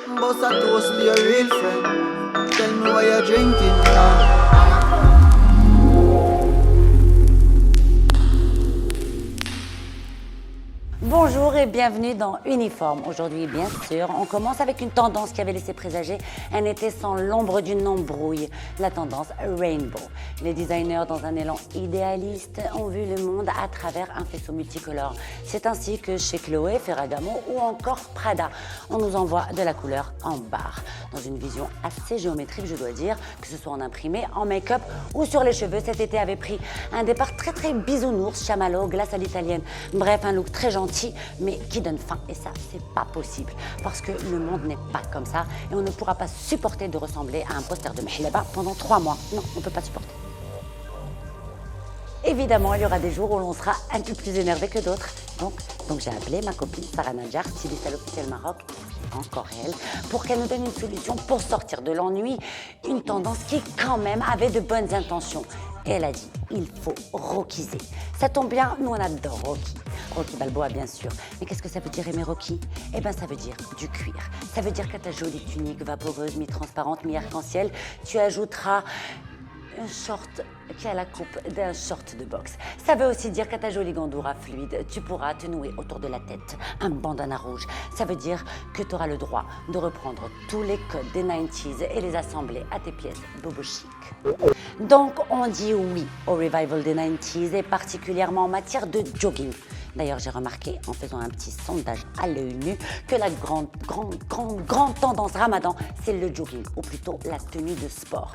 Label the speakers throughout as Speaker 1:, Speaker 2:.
Speaker 1: Bust a toast to your real friend. Tell me why you're drinking now.
Speaker 2: Bonjour et bienvenue dans Uniforme. Aujourd'hui, bien sûr, on commence avec une tendance qui avait laissé présager un été sans l'ombre d'une embrouille, la tendance Rainbow. Les designers, dans un élan idéaliste, ont vu le monde à travers un faisceau multicolore. C'est ainsi que chez Chloé, Ferragamo ou encore Prada, on nous envoie de la couleur en barre. Dans une vision assez géométrique, je dois dire, que ce soit en imprimé, en make-up ou sur les cheveux, cet été avait pris un départ très bisounours, chamallow, glace à l'italienne. Bref, un look très gentil, mais qui donne faim. Et ça, c'est pas possible. Parce que le monde n'est pas comme ça et on ne pourra pas supporter de ressembler à un poster de Mahleba pendant 3 mois. Non, on ne peut pas supporter. Évidemment, il y aura des jours où l'on sera un peu plus énervé que d'autres. Donc j'ai appelé ma copine Sarah Nadjar, styliste à l'Officiel Maroc, encore elle, pour qu'elle nous donne une solution pour sortir de l'ennui, une tendance qui quand même avait de bonnes intentions. Et elle a dit, il faut rockiser. Ça tombe bien, nous on adore Rocky. Rocky Balboa bien sûr. Mais qu'est-ce que ça veut dire aimer Rocky? Eh bien ça veut dire du cuir. Ça veut dire qu'à ta jolie tunique vaporeuse, mi-transparente, mi-arc-en-ciel, tu ajouteras un short qui a la coupe d'un short de boxe. Ça veut aussi dire qu'à ta jolie gandoura fluide, tu pourras te nouer autour de la tête un bandana rouge. Ça veut dire que tu auras le droit de reprendre tous les codes des 90s et les assembler à tes pièces bobo chic. Donc on dit oui au revival des 90s et particulièrement en matière de jogging. D'ailleurs, j'ai remarqué en faisant un petit sondage à l'œil nu que la grande tendance ramadan, c'est le jogging, ou plutôt la tenue de sport.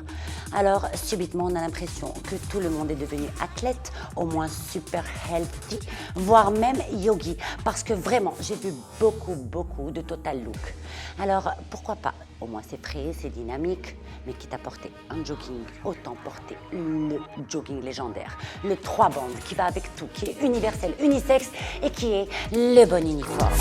Speaker 2: Alors, subitement, on a l'impression que tout le monde est devenu athlète, au moins super healthy, voire même yogi, parce que vraiment, j'ai vu beaucoup de total look. Alors, pourquoi pas? Au moins, c'est frais, c'est dynamique, mais quitte à porter un jogging, autant porter le jogging légendaire, le 3 bandes qui va avec tout, qui est universel, unisexe et qui est le bon uniforme.